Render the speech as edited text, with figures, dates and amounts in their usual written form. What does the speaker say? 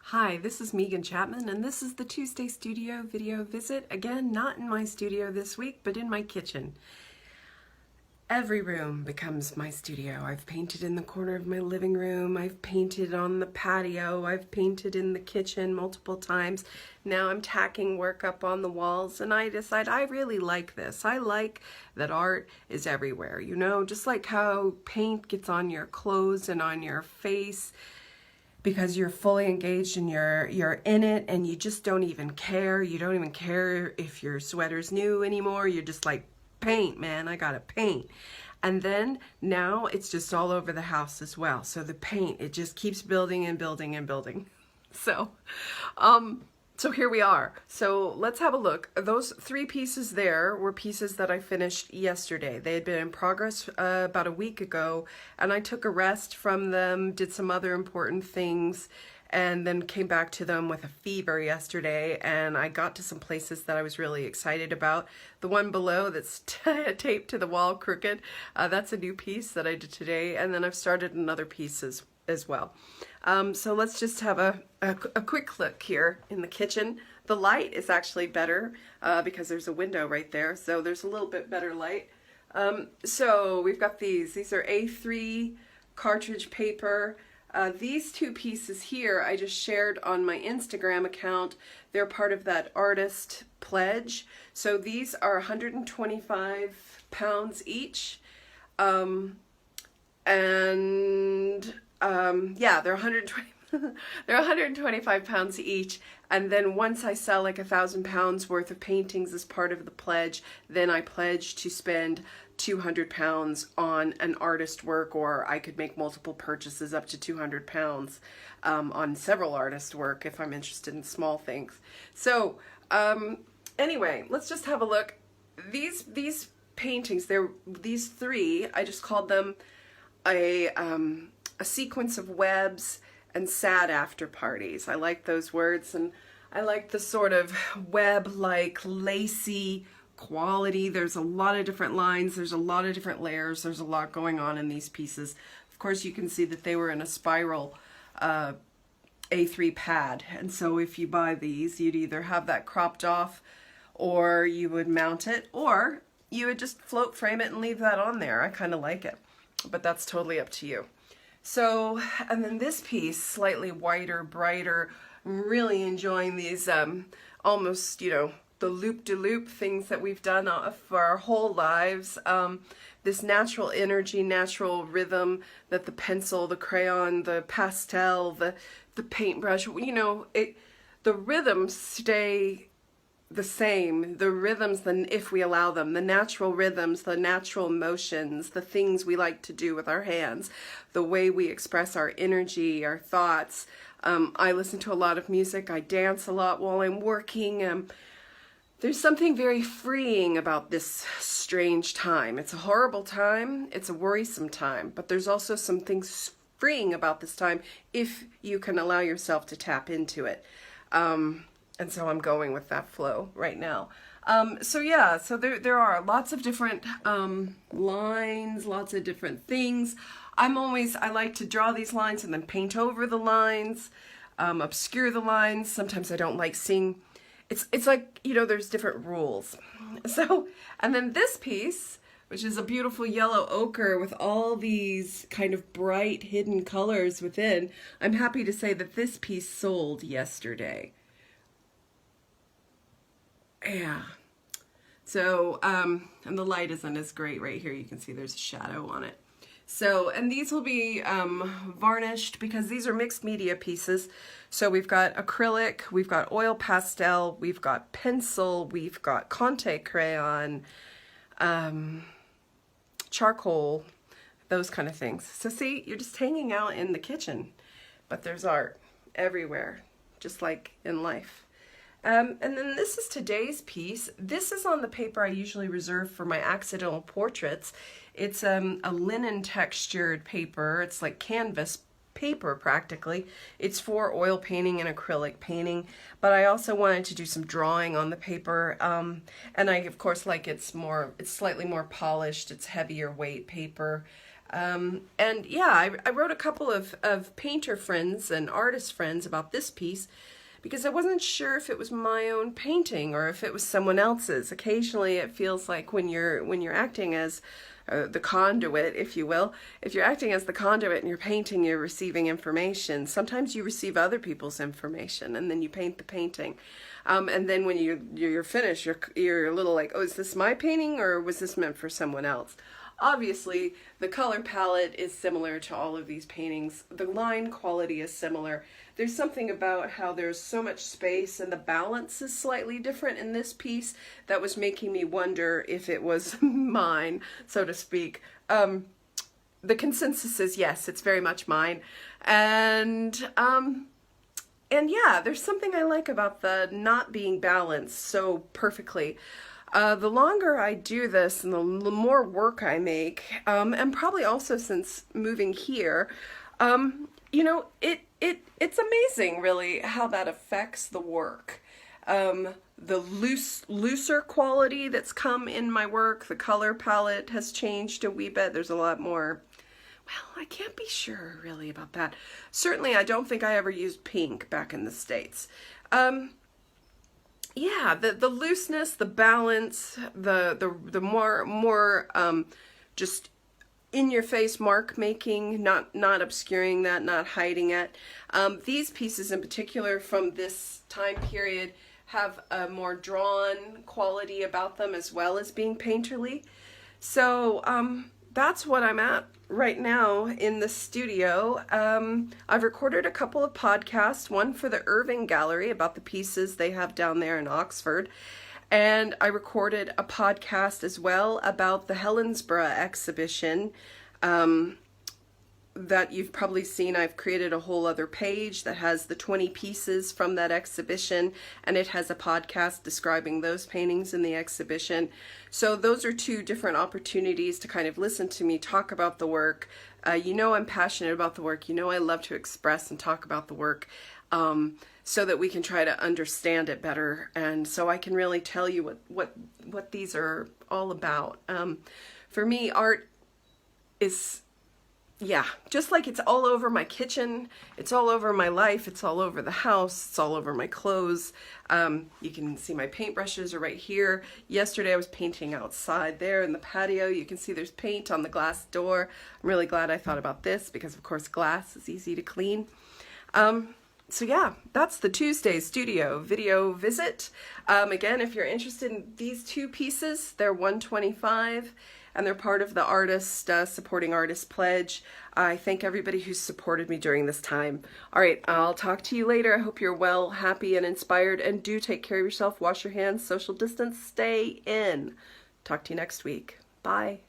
Hi, this is Megan Chapman, and this is the Tuesday Studio video visit. Again, not in my studio this week, but in my kitchen. Every room becomes my studio. I've painted in the corner of my living room, I've painted on the patio, I've painted in the kitchen multiple times. Now I'm tacking work up on the walls, and I decide I really like this. I like that art is everywhere, you know, just like how paint gets on your clothes and on your face, because you're fully engaged and you're in it and you just don't even care. You don't even care if your sweater's new anymore. You're just like, paint, man, I gotta paint. And then now it's just all over the house as well. So the paint, it just keeps building and building and building. So here we are. So let's have a look. Those three pieces there were pieces that I finished yesterday. They had been in progress about a week ago, and I took a rest from them, did some other important things, and then came back to them with a fever yesterday, and I got to some places that I was really excited about. The one below that's taped to the wall crooked, that's a new piece that I did today, and then I've started another piece as well. So let's just have a quick look here in the kitchen. The light is actually better because there's a window right there, so there's a little bit better light. So we've got these are A3 cartridge paper. These two pieces here I just shared on my Instagram account. They're part of that artist pledge. So these are 125 pounds each. Yeah, they're 120 they're 125 pounds each, and then once I sell like 1,000 pounds worth of paintings as part of the pledge, then I pledge to spend 200 pounds on an artist work, or I could make multiple purchases up to 200 pounds on several artist work if I'm interested in small things. So anyway, let's just have a look. These paintings, these three, I just called them a sequence of webs and sad after parties. I like those words, and I like the sort of web-like lacy quality. There's a lot of different lines, there's a lot of different layers, there's a lot going on in these pieces. Of course, you can see that they were in a spiral A3 pad, and so if you buy these, you'd either have that cropped off, or you would mount it, or you would just float frame it and leave that on there. I kind of like it, but that's totally up to you. So, and then this piece, slightly whiter, brighter. I'm really enjoying these almost, you know, the loop-de-loop things that we've done for our whole lives. This natural energy, natural rhythm that the pencil, the crayon, the pastel, the paintbrush, you know, the rhythms stay the same. The rhythms, if we allow them, the natural rhythms, the natural motions, the things we like to do with our hands, the way we express our energy, our thoughts. I listen to a lot of music. I dance a lot while I'm working. There's something very freeing about this strange time. It's a horrible time. It's a worrisome time. But there's also some things freeing about this time if you can allow yourself to tap into it. And so I'm going with that flow right now. So yeah, so there are lots of different lines, lots of different things. I like to draw these lines and then paint over the lines, obscure the lines. Sometimes I don't like seeing, it's like, you know, there's different rules. So, and then this piece, which is a beautiful yellow ochre with all these kind of bright hidden colors within, I'm happy to say that this piece sold yesterday. Yeah. So, and the light isn't as great right here. You can see there's a shadow on it. So, and these will be varnished because these are mixed media pieces. So we've got acrylic, we've got oil pastel, we've got pencil, we've got Conte crayon, charcoal, those kind of things. So see, you're just hanging out in the kitchen, but there's art everywhere, just like in life. And then this is today's piece. This is on the paper I usually reserve for my accidental portraits. It's a linen textured paper. It's like canvas paper practically. It's for oil painting and acrylic painting, but I also wanted to do some drawing on the paper. And I, of course, like it's slightly more polished. It's heavier weight paper. And yeah, I wrote a couple of painter friends and artist friends about this piece because I wasn't sure if it was my own painting or if it was someone else's. Occasionally it feels like when you're acting as the conduit, if you will, if you're acting as the conduit and you're painting, you're receiving information. Sometimes you receive other people's information and then you paint the painting. And then when you're finished, you're a little like, oh, is this my painting or was this meant for someone else? Obviously, the color palette is similar to all of these paintings. The line quality is similar. There's something about how there's so much space and the balance is slightly different in this piece that was making me wonder if it was mine, so to speak. The consensus is yes, it's very much mine. And yeah, there's something I like about the not being balanced so perfectly. The longer I do this and the more work I make, and probably also since moving here, you know, it's amazing really how that affects the work. The looser quality that's come in my work, the color palette has changed a wee bit. There's a lot more. Well, I can't be sure really about that. Certainly, I don't think I ever used pink back in the States. Yeah, the looseness, the balance, the more just in your face mark making, not obscuring that, not hiding it. These pieces in particular from this time period have a more drawn quality about them as well as being painterly. So that's what I'm at right now in the studio. I've recorded a couple of podcasts, one for the Irving Gallery about the pieces they have down there in Oxford, and I recorded a podcast as well about the Helensburgh exhibition that you've probably seen. I've created a whole other page that has the 20 pieces from that exhibition, and it has a podcast describing those paintings in the exhibition. So those are two different opportunities to kind of listen to me talk about the work. You know I'm passionate about the work. You know I love to express and talk about the work so that we can try to understand it better, and so I can really tell you what these are all about. For me, art is, yeah, just like it's all over my kitchen, it's all over my life, it's all over the house, it's all over my clothes. You can see my paintbrushes are right here. Yesterday I was painting outside there in the patio. You can see there's paint on the glass door. I'm really glad I thought about this because of course glass is easy to clean. So yeah, that's the Tuesday studio video visit. Again, if you're interested in these two pieces, they're $125 and they're part of the artist supporting artist pledge. I thank everybody who's supported me during this time. All right, I'll talk to you later. I hope you're well, happy, and inspired, and do take care of yourself. Wash your hands, social distance, stay in. Talk to you next week. Bye.